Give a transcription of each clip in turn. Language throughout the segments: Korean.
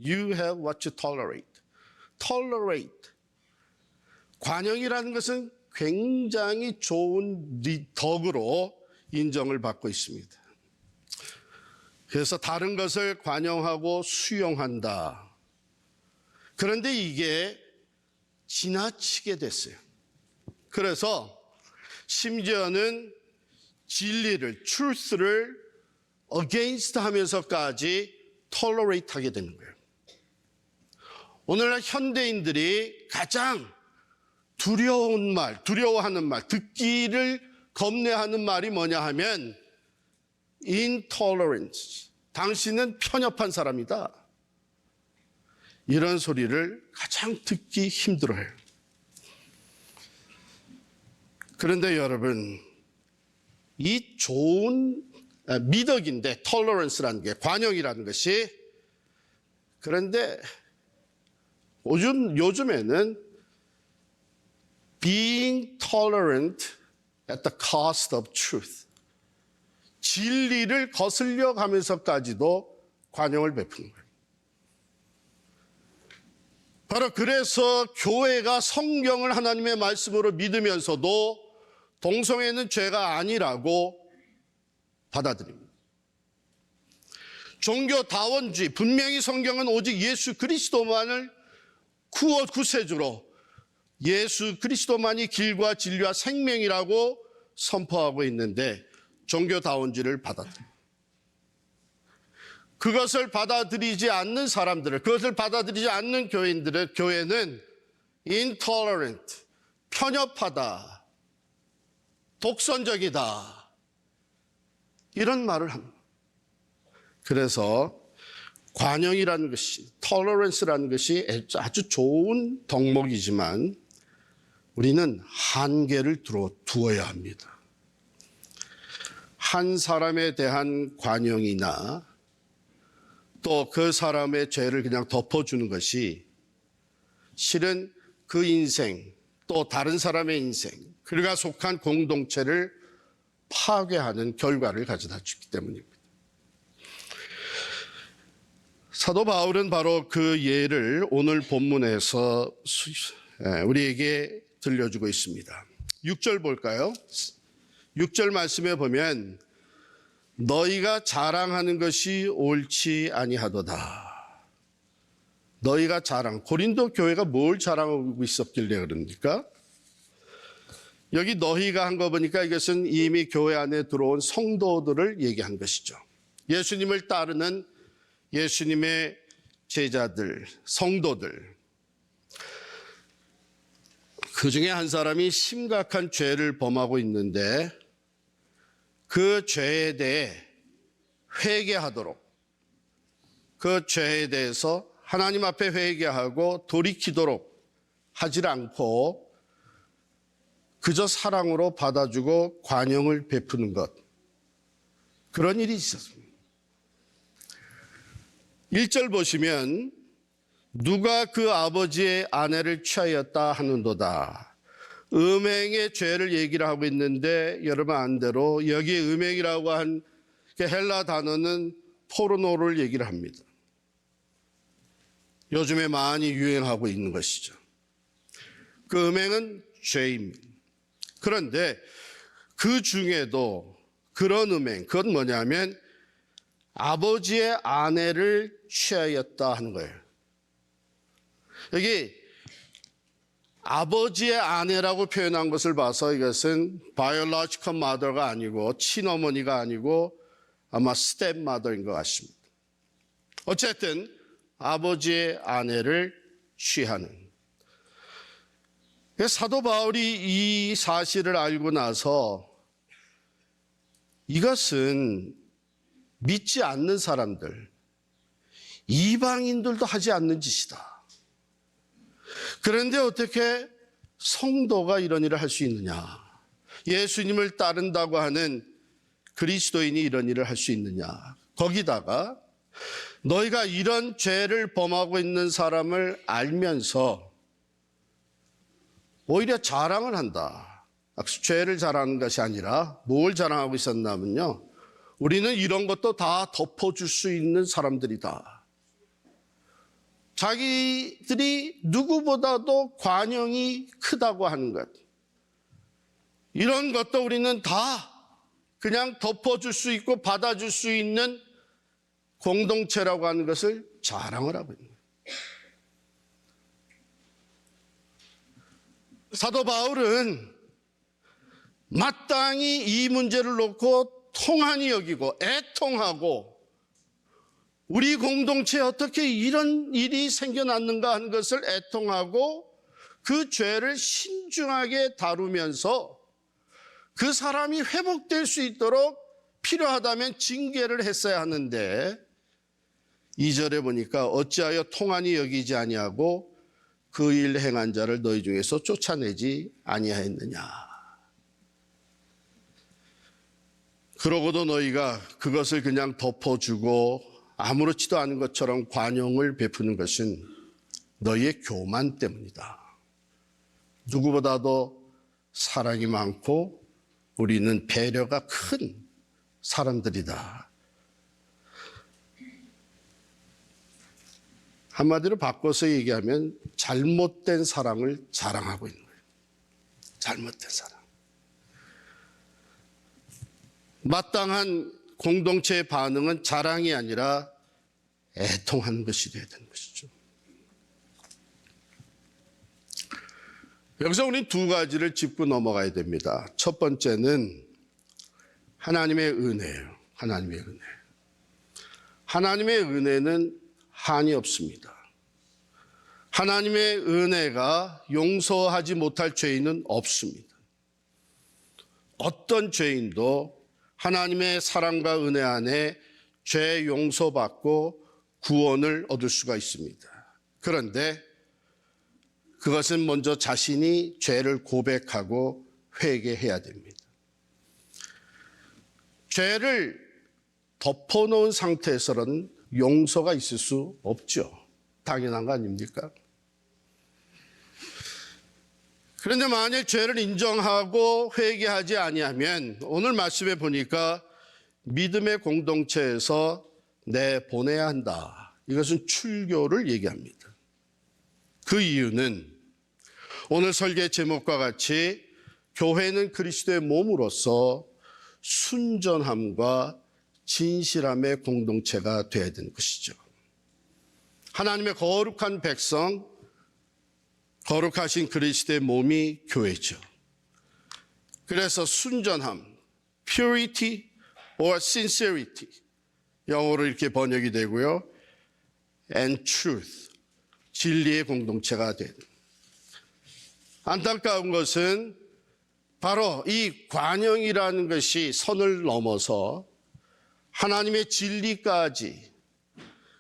You have what you tolerate. tolerate. 관용이라는 것은 굉장히 좋은 덕으로 인정을 받고 있습니다. 그래서 다른 것을 관용하고 수용한다. 그런데 이게 지나치게 됐어요. 그래서 심지어는 진리를, truth를 against 하면서까지 tolerate 하게 되는 거예요. 오늘날 현대인들이 가장 두려워하는 말, 듣기를 겁내하는 말이 뭐냐 하면 intolerance. 당신은 편협한 사람이다. 이런 소리를 가장 듣기 힘들어해요. 그런데 여러분, 이 좋은 미덕인데 tolerance라는 게, 관용이라는 것이, 그런데 요즘에는 being tolerant at the cost of truth. 진리를 거슬려 가면서까지도 관용을 베푸는 거예요. 바로 그래서 교회가 성경을 하나님의 말씀으로 믿으면서도 동성애는 죄가 아니라고 받아들입니다. 종교다원주의, 분명히 성경은 오직 예수 그리스도만을 구세주로, 예수 그리스도만이 길과 진리와 생명이라고 선포하고 있는데 종교다원주의를 받아들입니다. 그것을 받아들이지 않는 사람들을, 그것을 받아들이지 않는 교회는 intolerant, 편협하다, 독선적이다, 이런 말을 합니다. 그래서 관용이라는 것이, tolerance라는 것이 아주 좋은 덕목이지만 우리는 한계를 두어야 합니다. 한 사람에 대한 관용이나 또 그 사람의 죄를 그냥 덮어주는 것이 실은 그 인생, 또 다른 사람의 인생, 그가 속한 공동체를 파괴하는 결과를 가져다 주기 때문입니다. 사도 바울은 바로 그 예를 오늘 본문에서 우리에게 들려주고 있습니다. 6절 볼까요? 6절 말씀에 보면 너희가 자랑하는 것이 옳지 아니하도다. 너희가 고린도 교회가 뭘 자랑하고 있었길래 그럽니까? 여기 너희가 한 거 보니까 이것은 이미 교회 안에 들어온 성도들을 얘기한 것이죠. 예수님을 따르는 예수님의 제자들, 성도들. 그 중에 한 사람이 심각한 죄를 범하고 있는데 그 죄에 대해 회개하도록, 그 죄에 대해서 하나님 앞에 회개하고 돌이키도록 하지 않고 그저 사랑으로 받아주고 관용을 베푸는 것, 그런 일이 있었습니다. 1절 보시면 누가 그 아버지의 아내를 취하였다 하는도다. 음행의 죄를 얘기를 하고 있는데 여러분 안대로 여기에 음행이라고 한 헬라 단어는 포르노를 얘기를 합니다. 요즘에 많이 유행하고 있는 것이죠. 그 음행은 죄입니다. 그런데 그 중에도 그런 음행, 그건 뭐냐면 아버지의 아내를 취하였다 하는 거예요. 여기 아버지의 아내라고 표현한 것을 봐서 이것은 biological mother가 아니고 친어머니가 아니고 아마 stepmother인 것 같습니다. 어쨌든 아버지의 아내를 취하는. 사도 바울이 이 사실을 알고 나서 이것은 믿지 않는 사람들, 이방인들도 하지 않는 짓이다. 그런데 어떻게 성도가 이런 일을 할 수 있느냐? 예수님을 따른다고 하는 그리스도인이 이런 일을 할 수 있느냐? 거기다가 너희가 이런 죄를 범하고 있는 사람을 알면서 오히려 자랑을 한다. 죄를 자랑하는 것이 아니라 뭘 자랑하고 있었냐면요, 우리는 이런 것도 다 덮어줄 수 있는 사람들이다. 자기들이 누구보다도 관용이 크다고 하는 것, 이런 것도 우리는 다 그냥 덮어줄 수 있고 받아줄 수 있는 공동체라고 하는 것을 자랑을 하고 있는 거예요. 사도 바울은 마땅히 이 문제를 놓고 통한이 여기고 애통하고, 우리 공동체에 어떻게 이런 일이 생겨났는가 하는 것을 애통하고 그 죄를 신중하게 다루면서 그 사람이 회복될 수 있도록 필요하다면 징계를 했어야 하는데, 2절에 보니까 어찌하여 통한이 여기지 아니하고 그 일 행한 자를 너희 중에서 쫓아내지 아니하였느냐. 그러고도 너희가 그것을 그냥 덮어주고 아무렇지도 않은 것처럼 관용을 베푸는 것은 너희의 교만 때문이다. 누구보다도 사랑이 많고 우리는 배려가 큰 사람들이다. 한마디로 바꿔서 얘기하면 잘못된 사랑을 자랑하고 있는 거예요. 잘못된 사랑. 마땅한 공동체의 반응은 자랑이 아니라 애통하는 것이 되어야 되는 것이죠. 여기서 우리는 두 가지를 짚고 넘어가야 됩니다. 첫 번째는 하나님의 은혜예요. 하나님의 은혜. 하나님의 은혜는 한이 없습니다. 하나님의 은혜가 용서하지 못할 죄인은 없습니다. 어떤 죄인도 하나님의 사랑과 은혜 안에 죄 용서받고 구원을 얻을 수가 있습니다. 그런데 그것은 먼저 자신이 죄를 고백하고 회개해야 됩니다. 죄를 덮어놓은 상태에서는 용서가 있을 수 없죠. 당연한 거 아닙니까? 그런데 만약 죄를 인정하고 회개하지 아니하면 오늘 말씀에 보니까 믿음의 공동체에서 내보내야 한다. 이것은 출교를 얘기합니다. 그 이유는 오늘 설계 제목과 같이 교회는 그리스도의 몸으로서 순전함과 진실함의 공동체가 되어야 되는 것이죠. 하나님의 거룩한 백성, 거룩하신 그리스도의 몸이 교회죠. 그래서 순전함, purity or sincerity, 영어로 이렇게 번역이 되고요. and truth, 진리의 공동체가 되는. 안타까운 것은 바로 이 관용이라는 것이 선을 넘어서 하나님의 진리까지,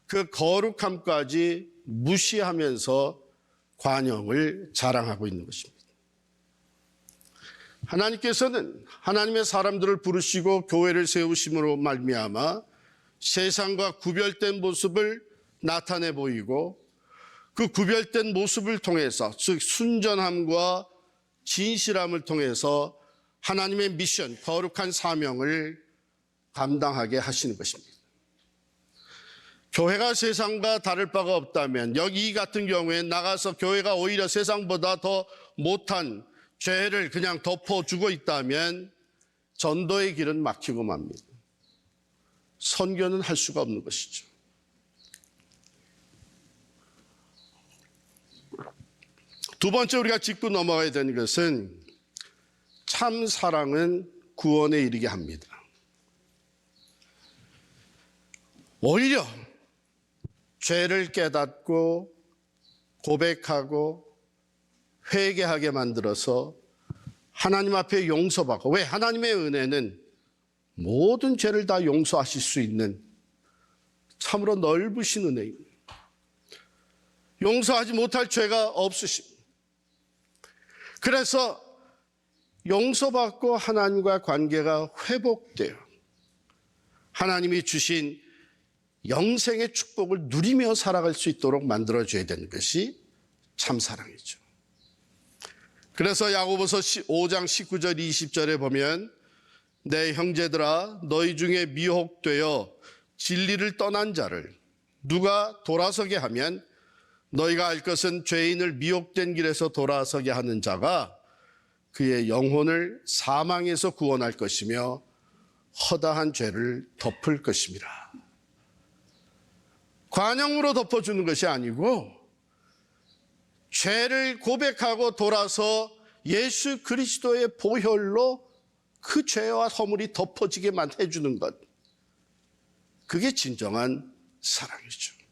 그 거룩함까지 무시하면서 관용을 자랑하고 있는 것입니다. 하나님께서는 하나님의 사람들을 부르시고 교회를 세우심으로 말미암아 세상과 구별된 모습을 나타내 보이고, 그 구별된 모습을 통해서, 즉 순전함과 진실함을 통해서 하나님의 미션, 거룩한 사명을 감당하게 하시는 것입니다. 교회가 세상과 다를 바가 없다면, 여기 이 같은 경우에 나가서 교회가 오히려 세상보다 더 못한 죄를 그냥 덮어주고 있다면 전도의 길은 막히고 맙니다. 선교는 할 수가 없는 것이죠. 두 번째 우리가 짚고 넘어가야 되는 것은 참 사랑은 구원에 이르게 합니다. 오히려 죄를 깨닫고 고백하고 회개하게 만들어서 하나님 앞에 용서받고, 왜? 하나님의 은혜는 모든 죄를 다 용서하실 수 있는 참으로 넓으신 은혜입니다. 용서하지 못할 죄가 없으십니다. 그래서 용서받고 하나님과 관계가 회복돼요. 하나님이 주신 영생의 축복을 누리며 살아갈 수 있도록 만들어줘야 되는 것이 참사랑이죠. 그래서 야고보서 5장 19절 20절에 보면, 내 형제들아 너희 중에 미혹되어 진리를 떠난 자를 누가 돌아서게 하면 너희가 알 것은 죄인을 미혹된 길에서 돌아서게 하는 자가 그의 영혼을 사망에서 구원할 것이며 허다한 죄를 덮을 것입니다. 관용으로 덮어주는 것이 아니고 죄를 고백하고 돌아서 예수 그리스도의 보혈로 그 죄와 허물이 덮어지게만 해주는 것. 그게 진정한 사랑이죠.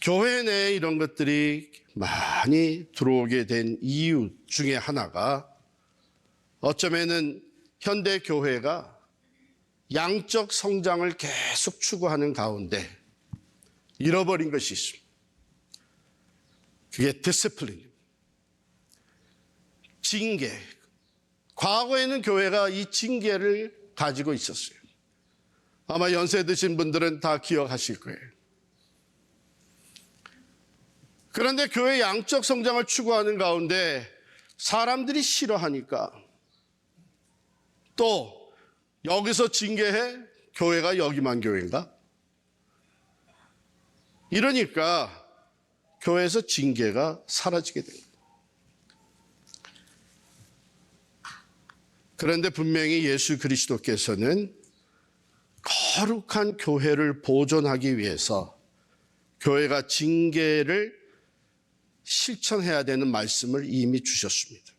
교회 내에 이런 것들이 많이 들어오게 된 이유 중에 하나가 어쩌면은 현대 교회가 양적 성장을 계속 추구하는 가운데 잃어버린 것이 있습니다. 그게 디시플린, 징계. 과거에는 교회가 이 징계를 가지고 있었어요. 아마 연세 드신 분들은 다 기억하실 거예요. 그런데 교회 양적 성장을 추구하는 가운데 사람들이 싫어하니까 또 여기서 징계해? 교회가 여기만 교회인가? 이러니까 교회에서 징계가 사라지게 됩니다. 그런데 분명히 예수 그리스도께서는 거룩한 교회를 보존하기 위해서 교회가 징계를 실천해야 되는 말씀을 이미 주셨습니다.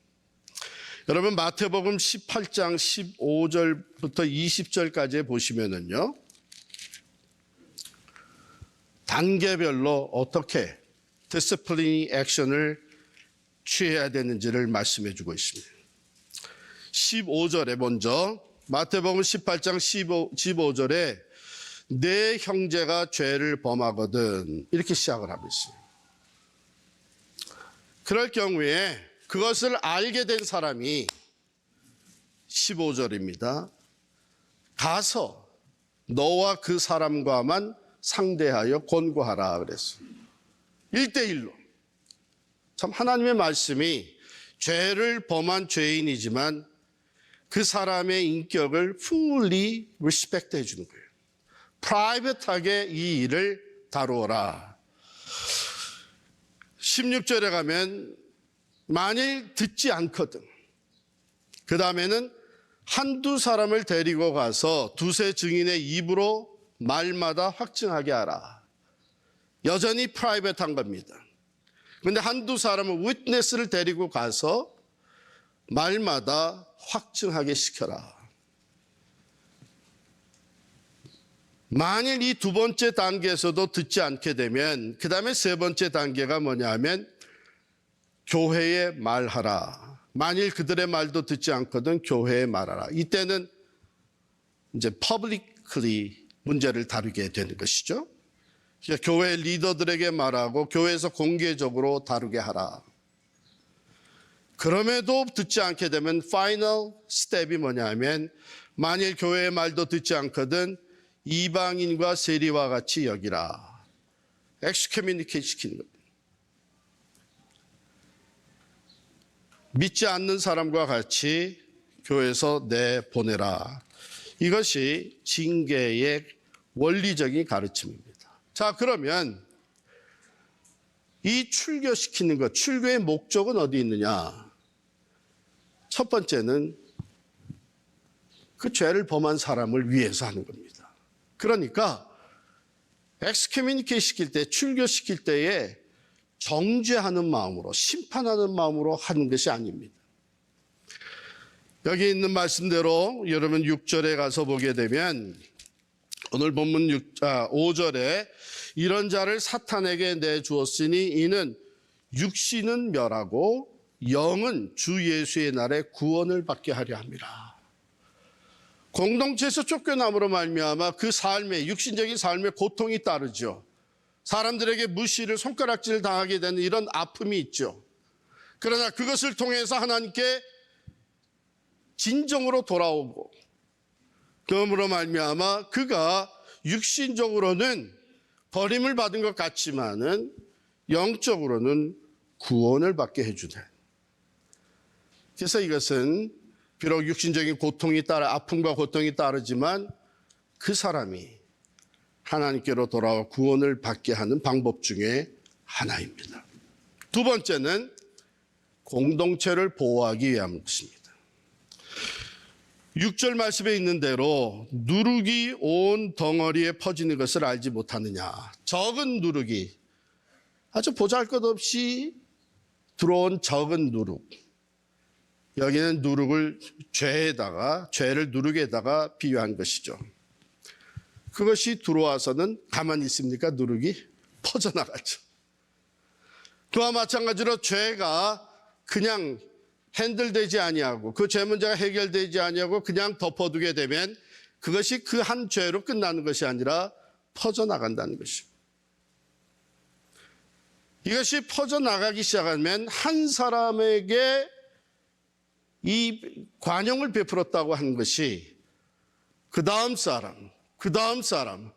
여러분 마태복음 18장 15절부터 20절까지 보시면은요, 단계별로 어떻게 디시플리닝 액션을 취해야 되는지를 말씀해 주고 있습니다. 15절에 먼저 마태복음 18장 15절에 내 형제가 죄를 범하거든 이렇게 시작을 하고 있어요. 그럴 경우에 그것을 알게 된 사람이 15절입니다. 가서 너와 그 사람과만 상대하여 권고하라 그랬어요. 1대1로. 참 하나님의 말씀이 죄를 범한 죄인이지만 그 사람의 인격을 fully respect 해주는 거예요. 프라이빗하게 이 일을 다루어라. 16절에 가면 만일 듣지 않거든, 그 다음에는 한두 사람을 데리고 가서 두세 증인의 입으로 말마다 확증하게 하라. 여전히 프라이빗한 겁니다. 그런데 한두 사람은 위트네스를 데리고 가서 말마다 확증하게 시켜라. 만일 이 두 번째 단계에서도 듣지 않게 되면 그 다음에 세 번째 단계가 뭐냐 하면 교회에 말하라. 만일 그들의 말도 듣지 않거든 교회에 말하라. 이때는 이제 publicly 문제를 다루게 되는 것이죠. 그러니까 교회 리더들에게 말하고 교회에서 공개적으로 다루게 하라. 그럼에도 듣지 않게 되면 파이널 스텝이 뭐냐 하면 만일 교회의 말도 듣지 않거든 이방인과 세리와 같이 여기라. 엑스커뮤니케이트 시키는 겁니다. 믿지 않는 사람과 같이 교회에서 내보내라. 이것이 징계의 원리적인 가르침입니다. 자, 그러면 이 출교시키는 것, 출교의 목적은 어디 있느냐? 첫 번째는 그 죄를 범한 사람을 위해서 하는 겁니다. 그러니까 엑스커뮤니케이트 시킬 때, 출교시킬 때에 정죄하는 마음으로, 심판하는 마음으로 하는 것이 아닙니다. 여기 있는 말씀대로 여러분 6절에 가서 보게 되면 오늘 본문 5절에 이런 자를 사탄에게 내주었으니 이는 육신은 멸하고 영은 주 예수의 날에 구원을 받게 하려 함이라. 공동체에서 쫓겨남으로 말미암아 그 삶에, 육신적인 삶에 고통이 따르죠. 사람들에게 무시를, 손가락질을 당하게 되는 이런 아픔이 있죠. 그러나 그것을 통해서 하나님께 진정으로 돌아오고 그러므로 말미암아 그가 육신적으로는 버림을 받은 것 같지만은 영적으로는 구원을 받게 해주네. 그래서 이것은 비록 육신적인 고통이 따라 아픔과 고통이 따르지만 그 사람이 하나님께로 돌아와 구원을 받게 하는 방법 중에 하나입니다. 두 번째는 공동체를 보호하기 위한 것입니다. 6절 말씀에 있는 대로 누룩이 온 덩어리에 퍼지는 것을 알지 못하느냐. 적은 누룩이 아주 보잘것없이 들어온 적은 누룩. 여기는 누룩을 죄를 누룩에다가 비유한 것이죠. 그것이 들어와서는 가만히 있습니까? 누룩이 퍼져나가죠. 그와 마찬가지로 죄가 그냥 핸들되지 아니하고 그 죄 문제가 해결되지 아니하고 그냥 덮어두게 되면 그것이 그 한 죄로 끝나는 것이 아니라 퍼져나간다는 것입니다. 이것이 퍼져나가기 시작하면 한 사람에게 이 관용을 베풀었다고 하는 것이 그 다음 사람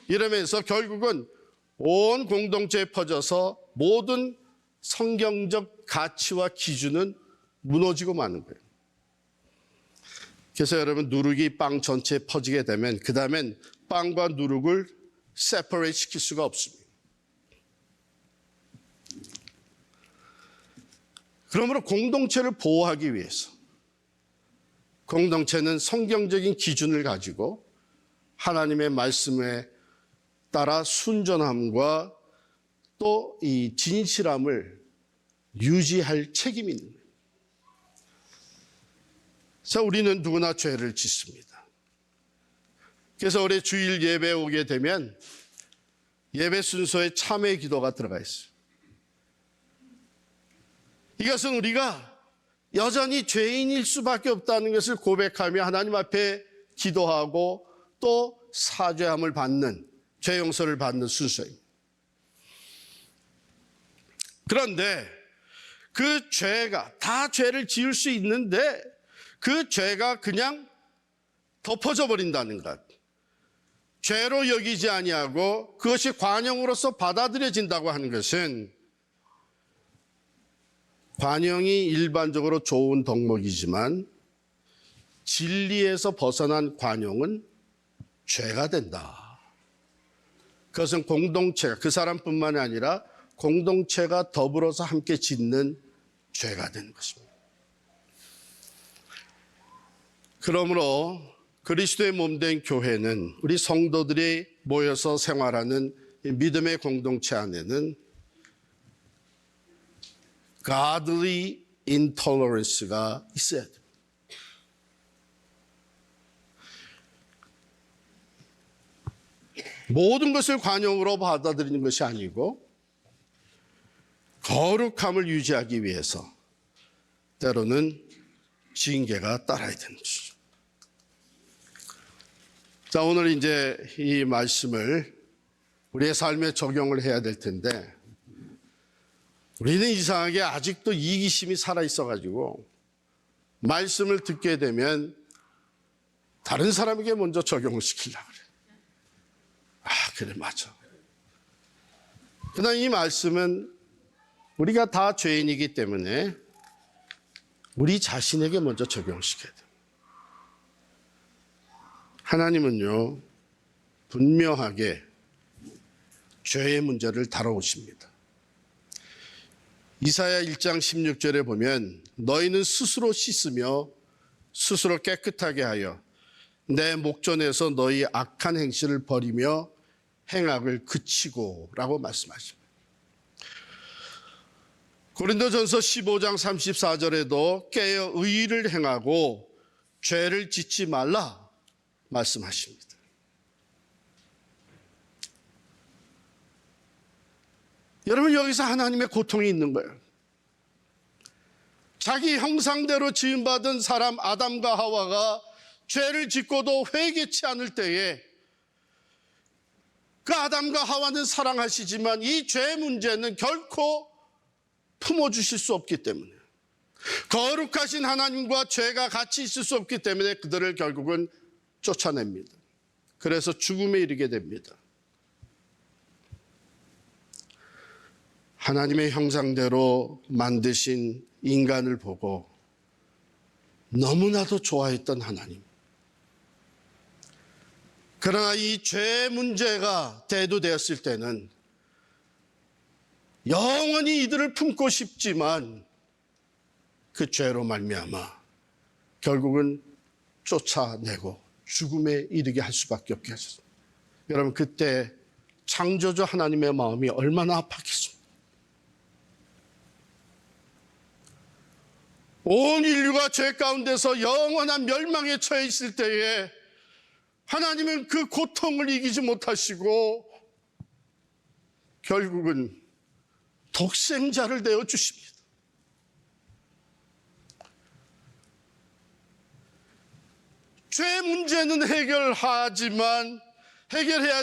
이러면서 결국은 온 공동체에 퍼져서 모든 성경적 가치와 기준은 무너지고 마는 거예요. 그래서 여러분 누룩이 빵 전체에 퍼지게 되면 그 다음엔 빵과 누룩을 세퍼레이트 시킬 수가 없습니다. 그러므로 공동체를 보호하기 위해서 공동체는 성경적인 기준을 가지고 하나님의 말씀에 따라 순전함과 또 이 진실함을 유지할 책임이 있는 거예요. 그래서 우리는 누구나 죄를 짓습니다. 그래서 올해 주일 예배에 오게 되면 예배 순서에 참회 기도가 들어가 있어요. 이것은 우리가 여전히 죄인일 수밖에 없다는 것을 고백하며 하나님 앞에 기도하고 또 사죄함을 받는, 죄 용서를 받는 순서입니다. 그런데 그 죄가 다 죄를 지을 수 있는데 그 죄가 그냥 덮어져 버린다는 것, 죄로 여기지 아니하고 그것이 관용으로서 받아들여진다고 하는 것은 관용이 일반적으로 좋은 덕목이지만 진리에서 벗어난 관용은 죄가 된다. 그것은 공동체가 그 사람뿐만이 아니라 공동체가 더불어서 함께 짓는 죄가 되는 것입니다. 그러므로 그리스도의 몸된 교회는 우리 성도들이 모여서 생활하는 믿음의 공동체 안에는 godly intolerance가 있어야 됩니다. 모든 것을 관용으로 받아들이는 것이 아니고 거룩함을 유지하기 위해서 때로는 징계가 따라야 되는 것이죠. 자, 오늘 이제 이 말씀을 우리의 삶에 적용을 해야 될 텐데 우리는 이상하게 아직도 이기심이 살아있어가지고 말씀을 듣게 되면 다른 사람에게 먼저 적용을 시키려고 그래. 아, 그래, 맞아. 그러나 이 말씀은 우리가 다 죄인이기 때문에 우리 자신에게 먼저 적용시켜야 돼요. 하나님은요, 분명하게 죄의 문제를 다뤄오십니다. 이사야 1장 16절에 보면 너희는 스스로 씻으며 스스로 깨끗하게 하여 내 목전에서 너희 악한 행실을 버리며 행악을 그치고 라고 말씀하십니다. 고린도전서 15장 34절에도 깨어 의를 행하고 죄를 짓지 말라 말씀하십니다. 여러분, 여기서 하나님의 고통이 있는 거예요. 자기 형상대로 지음받은 사람 아담과 하와가 죄를 짓고도 회개치 않을 때에 그 아담과 하와는 사랑하시지만 이 죄 문제는 결코 품어주실 수 없기 때문에 거룩하신 하나님과 죄가 같이 있을 수 없기 때문에 그들을 결국은 쫓아냅니다. 그래서 죽음에 이르게 됩니다. 하나님의 형상대로 만드신 인간을 보고 너무나도 좋아했던 하나님, 그 그러나 이 죄 문제가 대두되었을 때는 영원히 이들을 품고 싶지만 그 죄로 말미암아 결국은 쫓아내고 죽음에 이르게 할 수밖에 없게 하셨습니다. 여러분, 그때 창조주 하나님의 마음이 얼마나 아팠겠습니까? 온 인류가 죄 가운데서 영원한 멸망에 처해 있을 때에 하나님은 그 고통을 이기지 못하시고 결국은 독생자를 내어주십니다. 죄 문제는 해결해야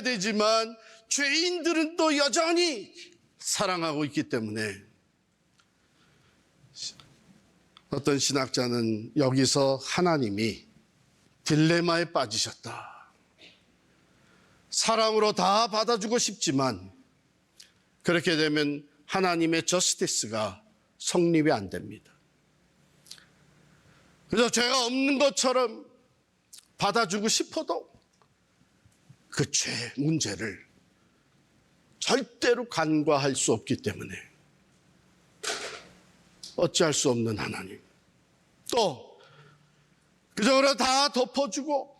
되지만 죄인들은 또 여전히 사랑하고 있기 때문에 어떤 신학자는 여기서 하나님이 딜레마에 빠지셨다. 사랑으로 다 받아주고 싶지만 그렇게 되면 하나님의 저스티스가 성립이 안 됩니다. 그래서 죄가 없는 것처럼 받아주고 싶어도 그 죄 문제를 절대로 간과할 수 없기 때문에 어찌할 수 없는 하나님, 또 그저 다 덮어주고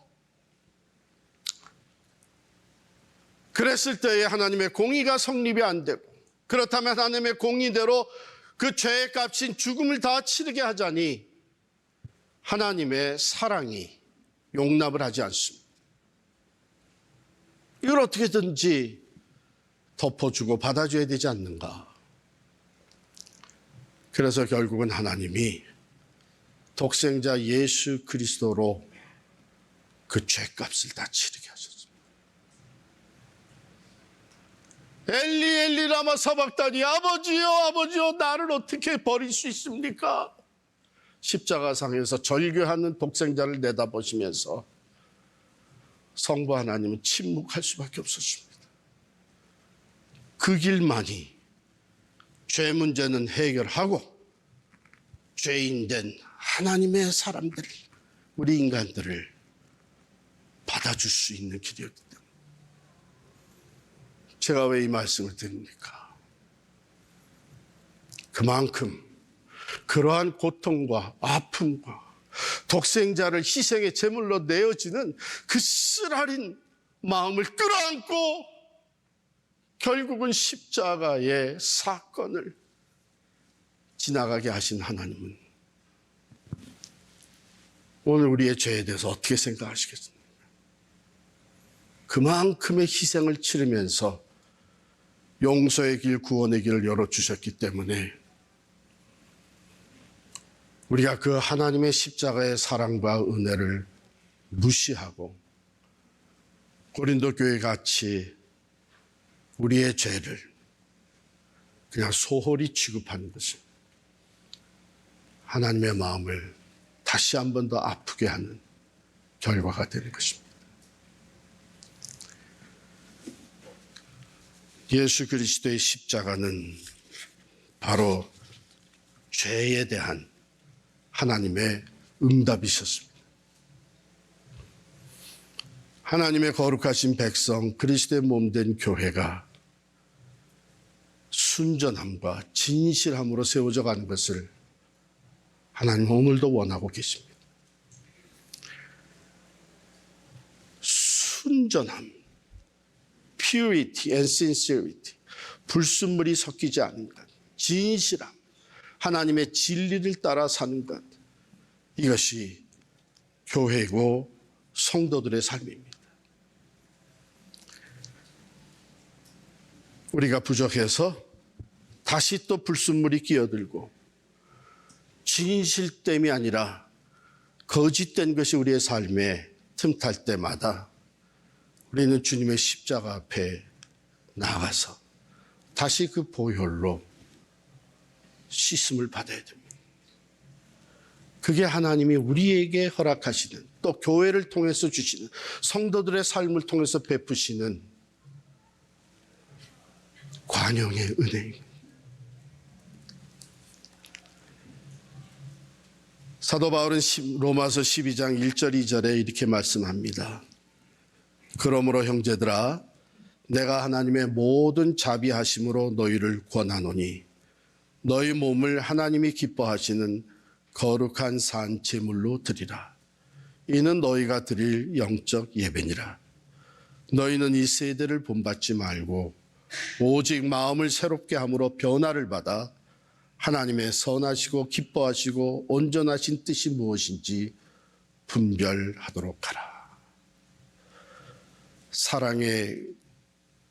그랬을 때에 하나님의 공의가 성립이 안 되고, 그렇다면 하나님의 공의대로 그 죄의 값인 죽음을 다 치르게 하자니 하나님의 사랑이 용납을 하지 않습니다. 이걸 어떻게든지 덮어주고 받아줘야 되지 않는가. 그래서 결국은 하나님이 독생자 예수 그리스도로 그 죄값을 다 치르게 하셨습니다. 엘리 엘리 라마 사박다니, 아버지요 아버지요 나를 어떻게 버릴 수 있습니까? 십자가상에서 절규하는 독생자를 내다보시면서 성부 하나님은 침묵할 수밖에 없었습니다. 그 길만이 죄 문제는 해결하고 죄인된 하나님의 사람들, 우리 인간들을 받아줄 수 있는 길이었기 때문에. 제가 왜 이 말씀을 드립니까? 그만큼 그러한 고통과 아픔과 독생자를 희생의 제물로 내어지는 그 쓰라린 마음을 끌어안고 결국은 십자가의 사건을 지나가게 하신 하나님은 오늘 우리의 죄에 대해서 어떻게 생각하시겠습니까? 그만큼의 희생을 치르면서 용서의 길, 구원의 길을 열어주셨기 때문에 우리가 그 하나님의 십자가의 사랑과 은혜를 무시하고 고린도 교회 같이 우리의 죄를 그냥 소홀히 취급하는 것은 하나님의 마음을 다시 한 번 더 아프게 하는 결과가 되는 것입니다. 예수 그리스도의 십자가는 바로 죄에 대한 하나님의 응답이셨습니다. 하나님의 거룩하신 백성, 그리스도의 몸된 교회가 순전함과 진실함으로 세워져 가는 것을 하나님은 오늘도 원하고 계십니다. 순전함, purity and sincerity, 불순물이 섞이지 않는 것, 진실함, 하나님의 진리를 따라 사는 것, 이것이 교회고 성도들의 삶입니다. 우리가 부족해서 다시 또 불순물이 끼어들고 진실됨이 아니라 거짓된 것이 우리의 삶에 틈탈 때마다 우리는 주님의 십자가 앞에 나가서 다시 그 보혈로 씻음을 받아야 됩니다. 그게 하나님이 우리에게 허락하시는, 또 교회를 통해서 주시는, 성도들의 삶을 통해서 베푸시는 관용의 은혜입니다. 사도 바울은 로마서 12장 1절 2절에 이렇게 말씀합니다. 그러므로 형제들아 내가 하나님의 모든 자비하심으로 너희를 권하노니 너희 몸을 하나님이 기뻐하시는 거룩한 산 제물로 드리라. 이는 너희가 드릴 영적 예배니라. 너희는 이 세대를 본받지 말고 오직 마음을 새롭게 함으로 변화를 받아 하나님의 선하시고 기뻐하시고 온전하신 뜻이 무엇인지 분별하도록 하라. 사랑의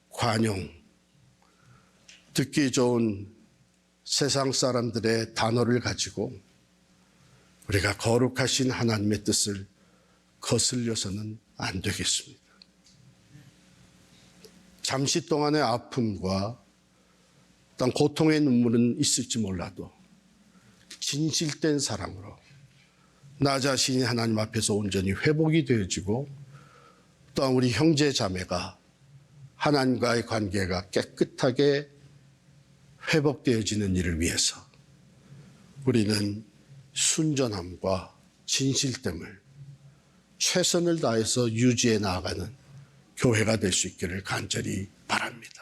관용, 듣기 좋은 세상 사람들의 단어를 가지고 우리가 거룩하신 하나님의 뜻을 거슬려서는 안 되겠습니다. 잠시 동안의 아픔과 어떤 고통의 눈물은 있을지 몰라도 진실된 사랑으로 나 자신이 하나님 앞에서 온전히 회복이 되어지고 또한 우리 형제 자매가 하나님과의 관계가 깨끗하게 회복되어지는 일을 위해서 우리는 순전함과 진실됨을 최선을 다해서 유지해 나아가는 교회가 될 수 있기를 간절히 바랍니다.